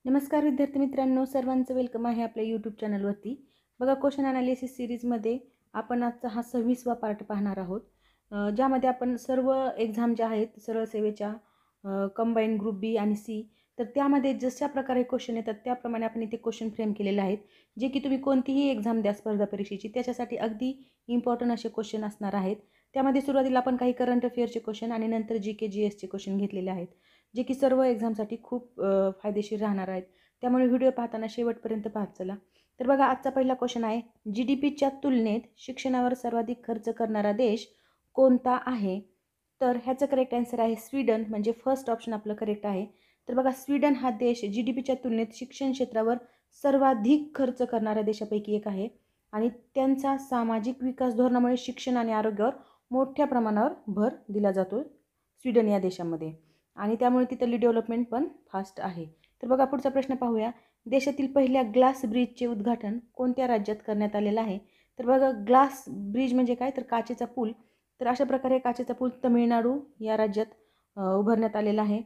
नमस्कार विद्यार्थी मित्रांनो, सर्वांचं वेलकम आहे आपल्या यूट्यूब चॅनलवरती. बघा, क्वेश्चन ॲनालिसिस सिरीजमध्ये आपण आजचा हा 26वा पार्ट पाहणार आहोत, ज्यामध्ये आपण सर्व एक्झाम ज्या आहेत सरळ सेवेच्या, कंबाईन ग्रुप बी आणि सी, तर त्यामध्ये जशा प्रकारे क्वेश्चन येतात त्याप्रमाणे आपण इथे क्वेश्चन फ्रेम केलेले आहेत, जे की तुम्ही कोणतीही एक्झाम द्या स्पर्धा परीक्षेची त्याच्यासाठी अगदी इम्पॉर्टंट असे क्वेश्चन असणार आहेत. त्यामध्ये सुरुवातीला आपण काही करंट अफेअरचे क्वेश्चन आणि नंतर GK GSचे क्वेश्चन घेतलेले आहेत, जे की सर्व एक्झामसाठी खूप फायदेशीर राहणार आहेत. त्यामुळे व्हिडिओ पाहताना शेवटपर्यंत पाहत चला. तर बघा, आजचा पहिला क्वेश्चन आहे, GDPच्या तुलनेत शिक्षणावर सर्वाधिक खर्च करणारा देश कोणता आहे? तर ह्याचं करेक्ट आन्सर आहे स्वीडन, म्हणजे फर्स्ट ऑप्शन आपलं करेक्ट आहे. तर बघा, स्वीडन हा देश GDPच्या तुलनेत शिक्षण क्षेत्रावर सर्वाधिक खर्च करणाऱ्या देशापैकी एक आहे आणि त्यांचा सामाजिक विकास धोरणामुळे शिक्षण आणि आरोग्यावर मोठ्या प्रमाणावर भर दिला जातो स्वीडन या देशामध्ये, आणि त्यामुळे तिथली डेव्हलपमेंट पण फास्ट आहे. तर बघा, पुढचा प्रश्न पाहूया. देशातील पहिल्या ग्लास ब्रिजचे उद्घाटन कोणत्या राज्यात करण्यात आलेलं आहे? तर बघा, ग्लास ब्रिज म्हणजे काय, तर काचेचा पूल. तर अशा प्रकारे काचेचा पूल तामिळनाडू या राज्यात उभारण्यात आलेला आहे.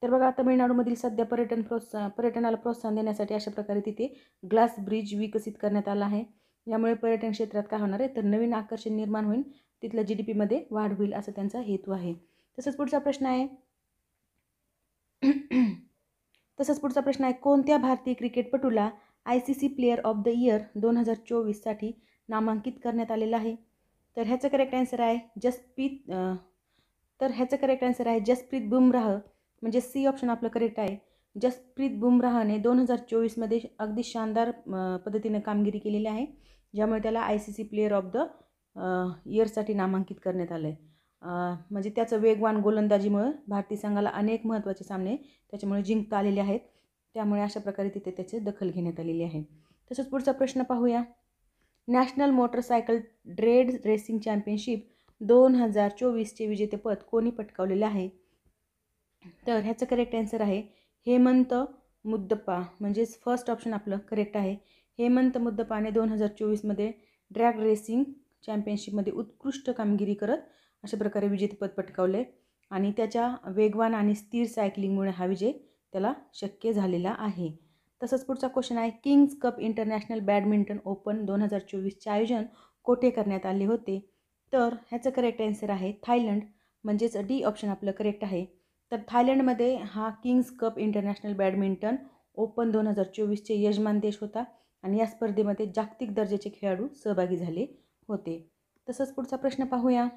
तर बघा, तामिळनाडूमधील सध्या पर्यटनाला प्रोत्साहन देण्यासाठी अशा प्रकारे तिथे ग्लास ब्रिज विकसित करण्यात आला आहे. यामुळे पर्यटन क्षेत्रात काय होणार आहे, तर नवीन आकर्षण निर्माण होईल, तिथल्या GDPमध्ये वाढ होईल, असा त्यांचा हेतू आहे. तसंच पुढचा प्रश्न आहे कोणत्या भारतीय क्रिकेटपटूला ICC player of the year 2024साठी नामांकित करण्यात आलेलं आहे? तर ह्याचं करेक्ट आन्सर आहे जसप्रीत बुमराह, म्हणजे सी ऑप्शन आपलं करेक्ट आहे. जसप्रीत बुमराहने 2024मध्ये अगदी शानदार पद्धतीने कामगिरी केलेली आहे, ज्यामुळे त्याला ICC प्लेयर ऑफ द इयरसाठी नामांकित करण्यात आलं आहे. म्हणजे त्याचं वेगवान गोलंदाजीमुळे भारतीय संघाला अनेक महत्त्वाचे सामने त्याच्यामुळे जिंकता आलेले आहेत. त्यामुळे अशा प्रकारे तिथे त्याची दखल घेण्यात आलेली आहे. तसंच पुढचा प्रश्न पाहूया. National motorcycle drag racing championship 2024चे विजेतेपद कोणी पटकावलेले आहे? तर ह्याचं करेक्ट आन्सर आहे हेमंत मुद्दप्पा, म्हणजेच फर्स्ट ऑप्शन आपलं करेक्ट आहे. हेमंत मुद्दप्पाने 2024मध्ये ड्रॅग रेसिंग चॅम्पियनशिपमध्ये उत्कृष्ट कामगिरी करत अशा प्रकारे विजेतेपद पटकावले आणि त्याच्या वेगवान आणि स्थिर सायकलिंगमुळे हा विजय त्याला शक्य झालेला आहे. तसंच पुढचा क्वेश्चन आहे, King's Cup International Badminton Open 2024चे आयोजन कोठे करण्यात आले होते? तर ह्याचं करेक्ट आन्सर आहे थायलंड, म्हणजेच डी ऑप्शन आपलं करेक्ट आहे. तर थायलंडमध्ये हा King's Cup International Badminton Open 2024चे यजमान देश होता आणि या स्पर्धेमध्ये जागतिक दर्जाचे खेळाडू सहभागी झाले होते. तसंच पुढचा प्रश्न पाहूया.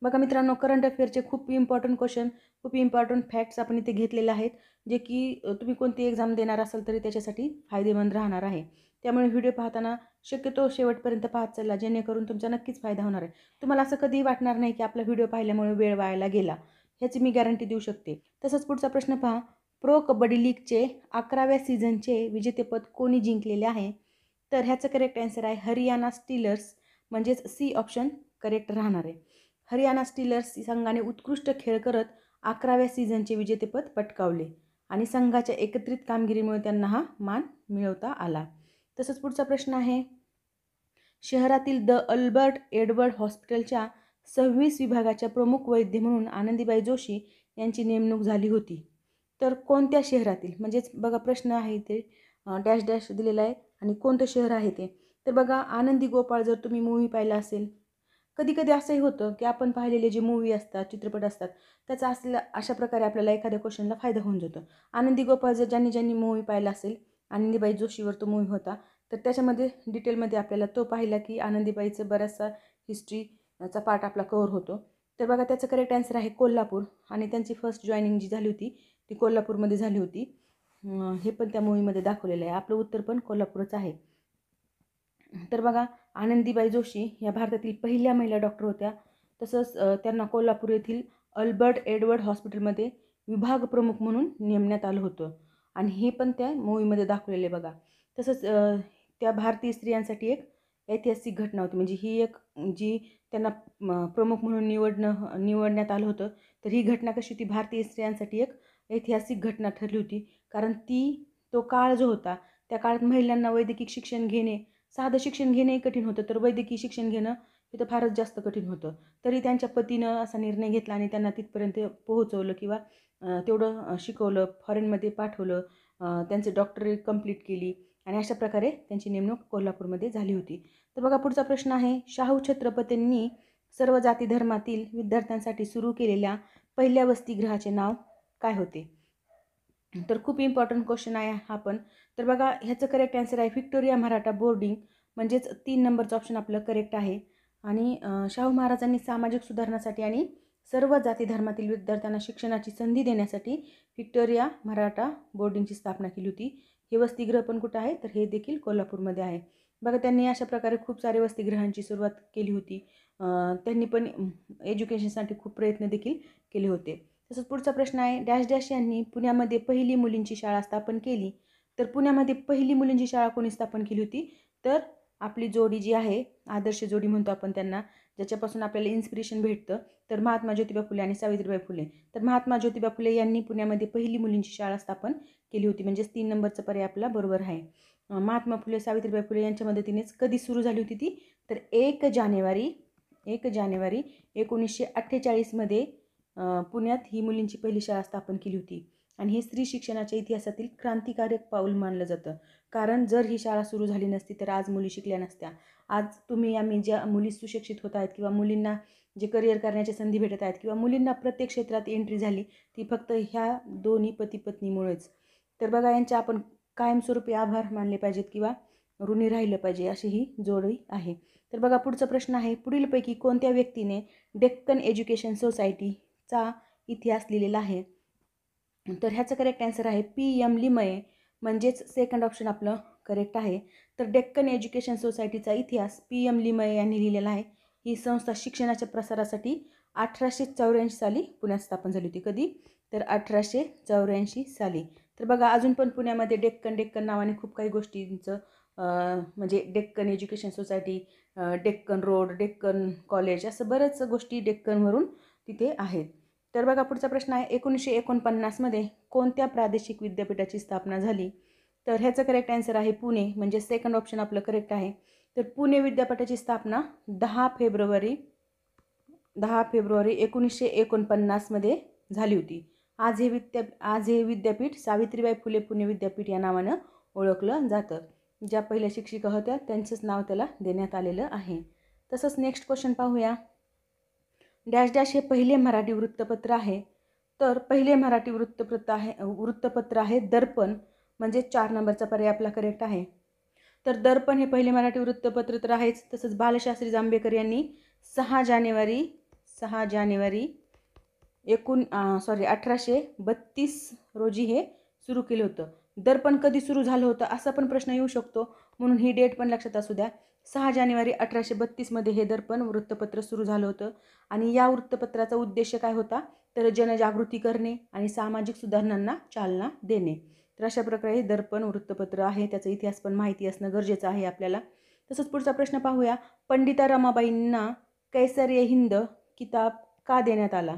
बघा मित्रांनो, करंट अफेअरचे खूप इम्पॉर्टंट क्वेश्चन, खूप इम्पॉर्टंट फॅक्ट्स आपण इथे घेतलेले आहेत, जे की तुम्ही कोणती एक्झाम देणार असाल तरी त्याच्यासाठी फायदेमंद राहणार आहे. त्यामुळे व्हिडिओ पाहताना शक्यतो शेवटपर्यंत पाहत चला, जेणेकरून तुमचा नक्कीच फायदा होणार आहे. तुम्हाला असं कधीही वाटणार नाही की आपला व्हिडिओ पाहिल्यामुळे वेळ वायाला गेला, ह्याची मी गॅरंटी देऊ शकते. तसंच पुढचा प्रश्न पहा. प्रो कबड्डी लीगचे 11व्या सीझनचे विजेतेपद कोणी जिंकलेले आहे? तर ह्याचं करेक्ट आन्सर आहे हरियाणा स्टीलर्स, म्हणजेच सी ऑप्शन करेक्ट राहणार आहे. हरियाणा स्टीलर्स संघाने उत्कृष्ट खेळ करत 11व्या सीझनचे विजेतेपद पटकावले आणि संघाच्या एकत्रित कामगिरीमुळे त्यांना हा मान मिळवता आला. तसंच पुढचा प्रश्न आहे, शहरातील द अल्बर्ट एडवर्ड हॉस्पिटलच्या 26 विभागाच्या प्रमुख वैद्य म्हणून आनंदीबाई जोशी यांची नेमणूक झाली होती. तर कोणत्या शहरातील, म्हणजेच बघा प्रश्न आहे ते डॅश डॅश दिलेला आहे आणि कोणतं शहर आहे ते. तर बघा, आनंदी गोपाळ जर तुम्ही मूव्ही पाहिला असेल, कधी कधी असंही होतं की आपण पाहिलेले जे मूव्ही असतात, चित्रपट असतात, त्याचा अशा प्रकारे आपल्याला एखाद्या क्वेश्चनला फायदा होऊन जातो. आनंदी गोपाळ जर ज्यांनी मूव्ही पाहिला असेल, आनंदीबाई जोशीवर तो मूव्ही होता, तर त्याच्यामध्ये डिटेलमध्ये आपल्याला तो पाहिला की आनंदीबाईचं बराचसा हिस्ट्रीचा पार्ट आपला कव्हर होतो. तर बघा, त्याचं करेक्ट आन्सर आहे कोल्हापूर, आणि त्यांची फर्स्ट जॉईनिंग जी झाली होती ती कोल्हापूरमध्ये झाली होती. हे पण त्या मूव्हीमध्ये दाखवलेलं आहे. आपलं उत्तर पण कोल्हापूरच आहे. तर बघा, आनंदीबाई जोशी या भारतातील पहिल्या महिला डॉक्टर होत्या. तसंच त्यांना कोल्हापूर येथील अल्बर्ट एडवर्ड हॉस्पिटलमध्ये विभाग प्रमुख म्हणून नेमण्यात आलं होतं आणि हे पण त्या मूव्हीमध्ये दाखवलेले बघा. तसंच त्या भारतीय स्त्रियांसाठी एक ऐतिहासिक घटना होती, म्हणजे ही एक जी त्यांना प्रमुख म्हणून निवडण्यात आलं होतं. तर ही घटना कशी होती, भारतीय स्त्रियांसाठी एक ऐतिहासिक घटना ठरली होती, कारण तो काळ जो होता त्या काळात महिलांना वैद्यकीय शिक्षण घेणे, साधं शिक्षण घेणंही कठीण होतं, तर वैद्यकीय शिक्षण घेणं हे तर फारच जास्त कठीण होतं. तरी त्यांच्या पतीनं असा निर्णय घेतला आणि त्यांना तिथपर्यंत पोहोचवलं किंवा तेवढं शिकवलं, फॉरेनमध्ये पाठवलं त्यांचे डॉक्टरेट कंप्लीट केली आणि अशा प्रकारे त्यांची नेमणूक कोल्हापूरमध्ये झाली होती. तर बघा पुढचा प्रश्न आहे, शाहू छत्रपतींनी सर्व जाती धर्मातील विद्यार्थ्यांसाठी सुरू केलेल्या पहिल्या वसतिगृहाचे नाव काय होते? तर खूप इम्पॉर्टंट क्वेश्चन आहे हा पण. तर बघा ह्याचं करेक्ट आन्सर आहे व्हिक्टोरिया मराठा बोर्डिंग, म्हणजेच 3 नंबरचं ऑप्शन आपलं करेक्ट आहे. आणि शाहू महाराजांनी सामाजिक सुधारणासाठी आणि सर्व जाती धर्मातील विद्यार्थ्यांना शिक्षणाची संधी देण्यासाठी व्हिक्टोरिया मराठा बोर्डिंगची स्थापना केली होती. हे वसतिगृह पण कुठं आहे? तर हे देखील कोल्हापूरमध्ये आहे. बघा त्यांनी अशा प्रकारे खूप सारे वसतिगृहांची सुरुवात केली होती. त्यांनी पण एज्युकेशनसाठी खूप प्रयत्न देखील केले होते. तसंच पुढचा प्रश्न आहे, डॅश डॅश यांनी पुण्यामध्ये पहिली मुलींची शाळा स्थापन केली. तर पुण्यामध्ये पहिली मुलींची शाळा कोणी स्थापन केली होती? तर आपली जोडी जी आहे, आदर्श जोडी म्हणतो आपण त्यांना, ज्याच्यापासून आपल्याला इन्स्पिरेशन भेटतं, तर महात्मा ज्योतिबा फुले आणि सावित्रीबाई फुले. तर महात्मा ज्योतिबा फुले यांनी पुण्यामध्ये पहिली मुलींची शाळा स्थापन केली होती, म्हणजेच 3 नंबरचा पर्याय आपला बरोबर आहे. महात्मा फुले सावित्रीबाई फुले यांच्या मदतीनेच कधी सुरू झाली होती ती? तर 1 जानेवारी 1948मध्ये पुण्यात ही मुलींची पहिली शाळा स्थापन केली होती. आणि हे स्त्री शिक्षणाच्या इतिहासातील क्रांतिकारक पाऊल मानलं जातं. कारण जर ही शाळा सुरू झाली नसती तर आज मुली शिकल्या नसत्या. आज तुम्ही आम्ही ज्या मुली सुशिक्षित होत आहेत किंवा मुलींना जे करिअर करण्याची संधी भेटत आहेत किंवा मुलींना प्रत्येक क्षेत्रात एंट्री झाली ती फक्त ह्या दोन्ही पती पत्नीमुळेच. तर बघा यांचे आपण कायमस्वरूपी आभार मानले पाहिजेत किंवा ऋणी राहिलं पाहिजे, अशी ही जोडी आहे. तर बघा पुढचा प्रश्न आहे, पुढीलपैकी कोणत्या व्यक्तीने डेक्कन एज्युकेशन सोसायटीचा इतिहास लिहिलेला आहे? तर ह्याचं करेक्ट आन्सर आहे PM लिमये, म्हणजेच सेकंड ऑप्शन आपलं करेक्ट आहे. तर डेक्कन एज्युकेशन सोसायटीचा इतिहास PM लिमये यांनी लिहिलेला आहे. ही संस्था शिक्षणाच्या प्रसारासाठी 1884 साली पुण्यात स्थापन झाली होती. कधी? तर 1884 साली. तर बघा अजून पण पुण्यामध्ये डेक्कन नावाने खूप काही गोष्टींचं म्हणजे Deccan education society, Deccan road, Deccan college, असं बऱ्याच गोष्टी डेक्कनवरून तिथे आहेत. तर बघा पुढचा प्रश्न आहे, 1949मध्ये कोणत्या प्रादेशिक विद्यापीठाची स्थापना झाली? तर ह्याचं करेक्ट आन्सर आहे पुणे, म्हणजे सेकंड ऑप्शन आपलं करेक्ट आहे. तर पुणे विद्यापीठाची स्थापना 10 फेब्रुवारी 1949मध्ये झाली होती. आज हे विद्यापीठ सावित्रीबाई फुले पुणे विद्यापीठ या नावानं ओळखलं जातं. ज्या पहिल्या शिक्षिका होत्या त्यांचंच नाव त्याला देण्यात आलेलं आहे. तसंच नेक्स्ट क्वेश्चन पाहूया, डॅश डॅश हे पहिले मराठी वृत्तपत्र आहे. तर पहिले मराठी वृत्तपत्र आहे दर्पण, म्हणजे 4 नंबरचा पर्याय आपला करेक्ट आहे. तर दर्पण हे पहिले मराठी वृत्तपत्र तर आहेच. तसंच बालशास्त्री जांभेकर यांनी 6 जानेवारी 1832 रोजी हे सुरू केलं होतं. दर्पण कधी सुरू झालं होतं असा पण प्रश्न येऊ शकतो, म्हणून ही डेट पण लक्षात असू द्या. 6 जानेवारी 1832मध्ये हे दर्पण वृत्तपत्र सुरू झालं होतं. आणि या वृत्तपत्राचा उद्देश काय होता? तर जनजागृती करणे आणि सामाजिक सुधारणांना चालना देणे. तर अशा प्रकारे दर्पण वृत्तपत्र आहे, त्याचा इतिहास पण माहिती असणं गरजेचं आहे आपल्याला. तसंच पुढचा प्रश्न पाहूया, पंडिता रमाबाईंना कैसर-ए-हिंद किताब का देण्यात आला?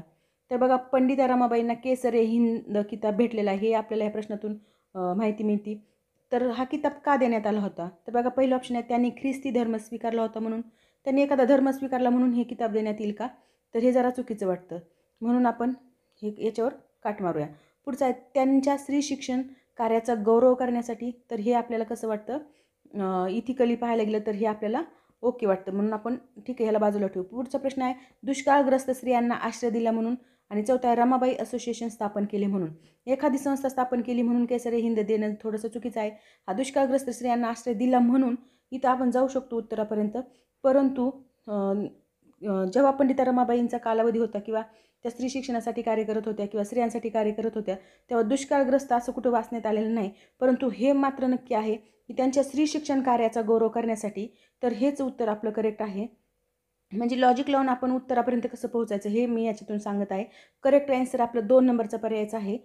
तर बघा पंडिता रमाबाईंना कैसर-ए-हिंद किताब भेटलेला आहे, हे आपल्याला या प्रश्नातून माहिती मिळते. तर हा किताब का देण्यात आला होता? तर बघा पहिलं ऑप्शन आहे, त्यांनी ख्रिस्ती धर्म स्वीकारला होता म्हणून. त्यांनी एखादा धर्म स्वीकारला म्हणून हे किताब देण्यात येईल का? तर हे जरा चुकीचं वाटतं, म्हणून आपण याच्यावर काट मारूया. पुढचं आहे, त्यांच्या स्त्री शिक्षण कार्याचा गौरव करण्यासाठी. तर हे आपल्याला कसं वाटतं, इथिकली पाहायला गेलं तर हे आपल्याला ओके वाटतं, म्हणून आपण ठीक आहे ह्याला बाजूला ठेवू. पुढचा प्रश्न आहे, दुष्काळग्रस्त स्त्रियांना आश्रय दिला म्हणून. आणि चौथा आहे, रमाबाई असोसिएशन स्थापन केले म्हणून. एखादी संस्था स्थापन केली म्हणून कैसर-ए-हिंद देणं थोडंसं चुकीचं आहे. हा दुष्काळग्रस्त स्त्रियांना आश्रय दिला म्हणून इथं आपण जाऊ शकतो उत्तरापर्यंत, परंतु जेव्हा पंडिता रमाबाईंचा कालावधी होता किंवा त्या स्त्री शिक्षणासाठी कार्य करत होत्या किंवा स्त्रियांसाठी कार्य करत होत्या, तेव्हा दुष्काळग्रस्त असं कुठं वाचण्यात आलेलं नाही. परंतु हे मात्र नक्की आहे की त्यांच्या स्त्री शिक्षण कार्याचा गौरव करण्यासाठी. तर हेच उत्तर आपलं करेक्ट आहे. म्हणजे लॉजिक लावून आपण उत्तरापर्यंत कसं पोहोचायचं हे मी याच्यातून सांगत आहे. करेक्ट आन्सर आपलं 2 नंबरचा पर्यायच आहे.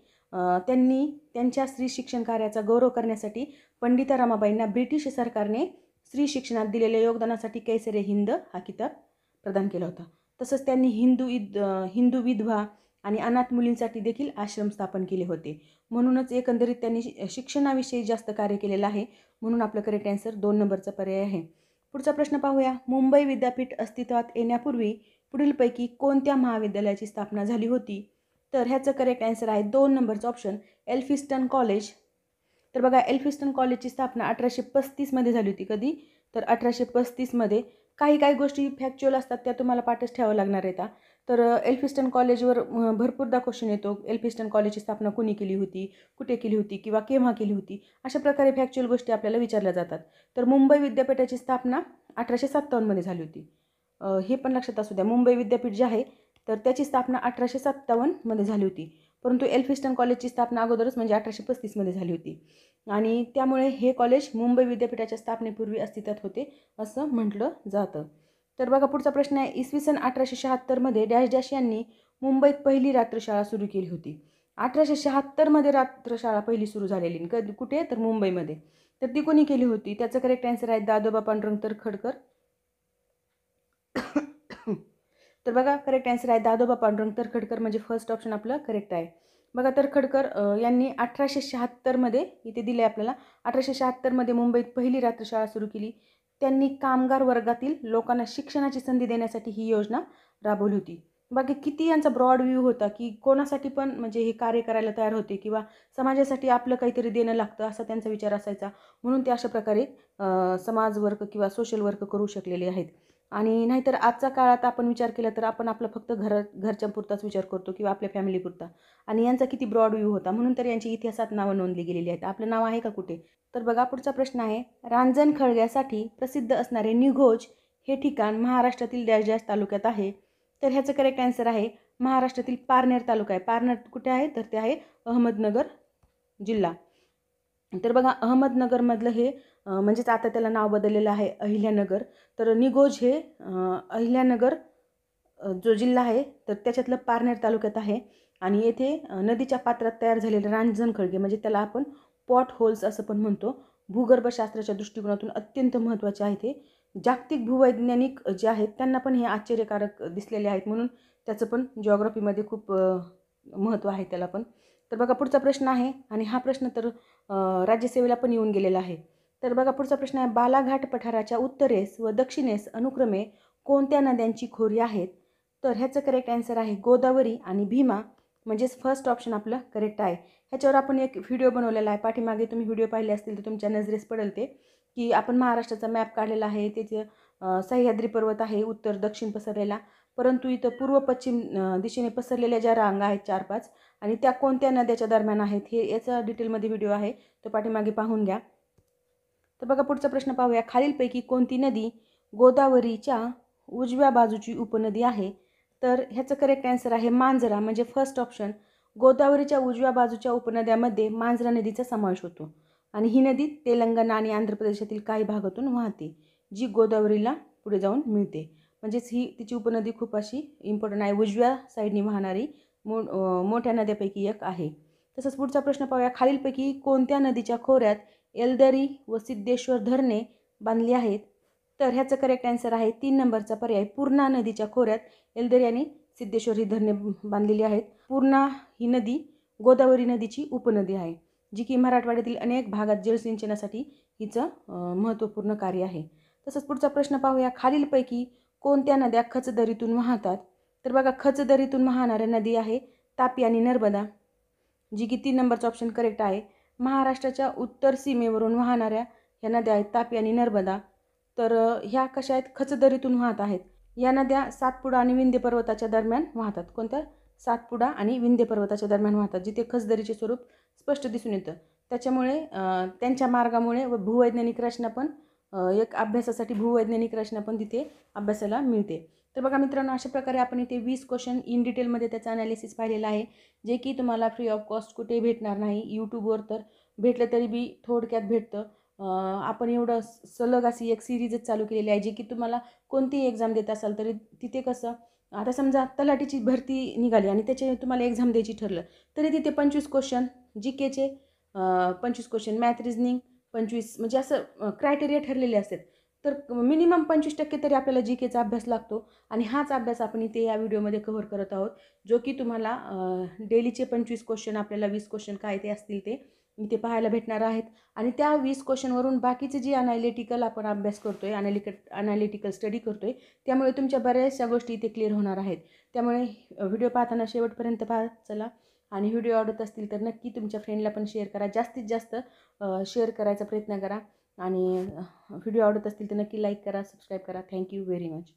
त्यांनी त्यांच्या स्त्री शिक्षण कार्याचा गौरव करण्यासाठी पंडिता रमाबाईंना ब्रिटिश सरकारने स्त्री शिक्षणात दिलेल्या योगदानासाठी कैसर-ए-हिंद हा किताब प्रदान केला होता. तसंच त्यांनी हिंदू विधवा आणि अनाथ मुलींसाठी देखील आश्रम स्थापन केले होते. म्हणूनच एकंदरीत त्यांनी शिक्षणाविषयी जास्त कार्य केलेलं आहे, म्हणून आपलं करेक्ट आन्सर 2 नंबरचा पर्याय आहे. पुढचा प्रश्न पाहूया, मुंबई विद्यापीठ अस्तित्वात येण्यापूर्वी पुढीलपैकी कोणत्या महाविद्यालयाची स्थापना झाली होती? तर ह्याचं करेक्ट आन्सर आहे 2 नंबरचं ऑप्शन, एल्फिस्टन कॉलेज. तर बघा एल्फिस्टन कॉलेजची स्थापना 1835मध्ये झाली होती. कधी? तर 1835मध्ये. काही गोष्टी फॅक्च्युअल असतात त्या तुम्हाला पाठच ठेवावं लागणार आहेत. तर एल्फिस्टन कॉलेजवर भरपूरदा क्वेश्चन येतो. एल्फिस्टन कॉलेजची स्थापना कोणी केली होती, कुठे केली होती किंवा केव्हा केली होती, अशा प्रकारे फॅक्च्युअल गोष्टी आपल्याला विचारल्या जातात. तर मुंबई विद्यापीठाची स्थापना 1857मध्ये झाली होती. हे पण लक्षात असू द्या. मुंबई विद्यापीठ जे आहे तर त्याची स्थापना 1857मध्ये झाली होती. परंतु एल्फिस्टन कॉलेजची स्थापना अगोदरच म्हणजे 1835मध्ये झाली होती आणि त्यामुळे हे कॉलेज मुंबई विद्यापीठाच्या स्थापनेपूर्वी अस्तित्वात होते असं म्हटलं जातं. तर बघा पुढचा प्रश्न आहे. इसवी सन 1876मध्ये डॅश डॅश यांनी मुंबईत पहिली रात्रशाळा सुरू केली होती. 1876मध्ये रात्रशाळा पहिली सुरू झालेली. कुठे? तर मुंबईमध्ये. तर ती कोणी केली होती? त्याचं करेक्ट आन्सर आहे दादोबा पांडुरंग तर्खडकर. तर बघा करेक्ट आन्सर आहे दादोबा पांडुरंग तर्खडकर, म्हणजे फर्स्ट ऑप्शन आपलं करेक्ट आहे. बघा तर्खडकर यांनी 1876मध्ये इथे दिले आपल्याला 1876मध्ये मुंबईत पहिली रात्रशाळा सुरू केली. त्यांनी कामगार वर्गातील लोकांना शिक्षणाची संधी देण्यासाठी ही योजना राबवली होती. बाकी किती यांचा ब्रॉड व्ह्यू होता की कोणासाठी पण म्हणजे हे कार्य करायला तयार होते किंवा समाजासाठी आपलं काहीतरी देणं लागतं असा त्यांचा विचार असायचा. म्हणून ते अशा प्रकारे समाज वर्क किंवा सोशल वर्क करू शकलेले आहेत. आणि नाहीतर आजच्या काळात आपण विचार केला तर आपण आपलं फक्त घरच्यापुरताच विचार करतो किंवा आपल्या फॅमिलीपुरता. आणि यांचा किती ब्रॉड व्ह्यू होता, म्हणून तर यांची इतिहासात नावं नोंदली गेलेली आहेत. आपलं नाव आहे का कुठे? तर बघा पुढचा प्रश्न आहे. रांजण खळग्यासाठी प्रसिद्ध असणारे निघोज हे ठिकाण महाराष्ट्रातील डॅश डॅश तालुक्यात आहे. तर ह्याचं करेक्ट आन्सर आहे महाराष्ट्रातील पारनेर तालुका आहे. पारनेर कुठे आहे? तर ते आहे अहमदनगर जिल्हा. तर बघा अहमदनगरमधलं हे म्हणजेच आता त्याला नाव बदललेलं आहे अहिल्यानगर. तर निघोज हे अहिल्यानगर जो जिल्हा आहे तर त्याच्यातलं पारनेर तालुक्यात आहे. आणि येथे नदीच्या पात्रात तयार झालेले रांजण खळगे म्हणजे त्याला आपण पॉट होल्स असं पण म्हणतो, भूगर्भशास्त्राच्या दृष्टिकोनातून अत्यंत महत्त्वाचे आहे. ते जागतिक भूवैज्ञानिक जे आहेत त्यांना पण हे आश्चर्यकारक दिसलेले आहेत, म्हणून त्याचं पण जिओग्राफीमध्ये खूप महत्त्व आहे त्याला पण. तर बघा पुढचा प्रश्न आहे आणि हा प्रश्न तर राज्यसेवेला पण येऊन गेलेला आहे. तर बघा पुढचा प्रश्न आहे. बालाघाट पठाराच्या उत्तरेस व दक्षिणेस अनुक्रमे कोणत्या नद्यांची खोरी आहेत? तर ह्याचं करेक्ट आन्सर आहे गोदावरी आणि भीमा, म्हणजेच फर्स्ट ऑप्शन आपलं करेक्ट आहे. ह्याच्यावर आपण एक व्हिडिओ बनवलेला आहे. पाठीमागे तुम्ही व्हिडिओ पाहिले असतील तर तुमच्या नजरेस पडेल ते, की आपण महाराष्ट्राचा मॅप काढलेला आहे. त्याचे सह्याद्री पर्वत आहे उत्तर दक्षिण पसरलेला, परंतु इथं पूर्व पश्चिम दिशेने पसरलेल्या ज्या रांगा आहेत 4-5 आणि त्या कोणत्या नद्याच्या दरम्यान आहेत हे याचा डिटेलमध्ये व्हिडिओ आहे, तो पाठीमागे पाहून घ्या. तर बघा पुढचा प्रश्न पाहूया. खालीलपैकी कोणती नदी गोदावरीच्या उजव्या बाजूची उपनदी आहे? तर ह्याचं करेक्ट आन्सर आहे मांजरा, म्हणजे फर्स्ट ऑप्शन. गोदावरीच्या उजव्या बाजूच्या उपनद्यामध्ये मांजरा नदीचा समावेश होतो आणि ही नदी तेलंगणा आणि आंध्र प्रदेशातील काही भागातून वाहते, जी गोदावरीला पुढे जाऊन मिळते. म्हणजेच ही तिची उपनदी खूप अशी इम्पॉर्टंट आहे, उजव्या साईडने वाहणारी मोठ्या नद्यापैकी एक आहे. तसंच पुढचा प्रश्न पाहूया. खालीलपैकी कोणत्या नदीच्या खोऱ्यात एलदरी व सिद्धेश्वर धरणे बांधली आहेत? तर ह्याचं करेक्ट आन्सर आहे 3 नंबरचा पर्याय. पूर्णा नदीच्या खोऱ्यात एलदरी आणि सिद्धेश्वर ही धरणे बांधलेली आहेत. पूर्णा ही नदी गोदावरी नदीची उपनदी आहे, जी की मराठवाड्यातील अनेक भागात जलसिंचनासाठी हिचं महत्त्वपूर्ण कार्य आहे. तसंच पुढचा प्रश्न पाहूया. खालीलपैकी कोणत्या नद्या खचदरीतून वाहतात? तर बघा खचदरीतून वाहणाऱ्या नदी आहे तापी आणि नर्मदा, जी की 3 नंबरचा ऑप्शन करेक्ट आहे. महाराष्ट्राच्या उत्तर सीमेवरून वाहणाऱ्या ह्या नद्या आहेत तापी आणि नर्मदा. तर ह्या कशा आहेत? खचदरीतून वाहत आहेत. या नद्या सातपुडा आणि विंध्य पर्वताच्या दरम्यान वाहतात. कोणत्या? सातपुडा आणि विंध्य पर्वताच्या दरम्यान वाहतात, जिथे खचदरीचे स्वरूप स्पष्ट दिसून येतं. त्याच्यामुळे त्यांच्या मार्गामुळे व भूवैज्ञानिक रचना पण एक अभ्यासासाठी भूवैज्ञानिक रचना पण तिथे अभ्यासाला मिळते. तर बघा मित्रांनो, अशा प्रकारे आपण इथे 20 क्वेश्चन इन डिटेलमध्ये त्याचं ॲनालिसिस पाहिलेलं आहे, जे की तुम्हाला फ्री ऑफ कॉस्ट कुठेही भेटणार नाही. यूट्यूबवर तर भेटलं तरी बी थोडक्यात भेटतं. आपण एवढं सलग अशी एक सिरीजच चालू केलेली आहे, जे की तुम्हाला कोणतीही एक्झाम देत असाल तरी तिथे कसं, आता समजा तलाठीची भरती निघाली आणि त्याचे तुम्हाला एक्झाम द्यायची ठरलं तरी तिथे 25 क्वेश्चन जी केचे, 25 क्वेश्चन मॅथ रिजनिंग 25, म्हणजे असं क्रायटेरिया ठरलेले असतात. तर मिनिमम 25% तरी आपल्याला जी केचा अभ्यास लागतो आणि हाच अभ्यास आपण इथे या व्हिडिओमध्ये कव्हर करत आहोत, जो की तुम्हाला डेलीचे 25 क्वेश्चन आपल्याला 20 क्वेश्चन काय ते असतील ते इथे पाहायला भेटणार आहेत. आणि त्या 20 क्वेश्चनवरून बाकीचे जी अनालिटिकल आपण अभ्यास करतो आहे, अनालिटिकल स्टडी करतो आहे, त्यामुळे तुमच्या बऱ्याचशा गोष्टी इथे क्लिअर होणार आहेत. त्यामुळे व्हिडिओ पाहताना शेवटपर्यंत पहा. चला आणि व्हिडिओ आवडत असतील तर नक्की तुमच्या फ्रेंडला पण शेअर करा, जास्तीत जास्त शेअर करायचा प्रयत्न करा. आणि व्हिडिओ आवडत असतील तर नक्की लाईक करा, सबस्क्राईब करा. Thank you very much.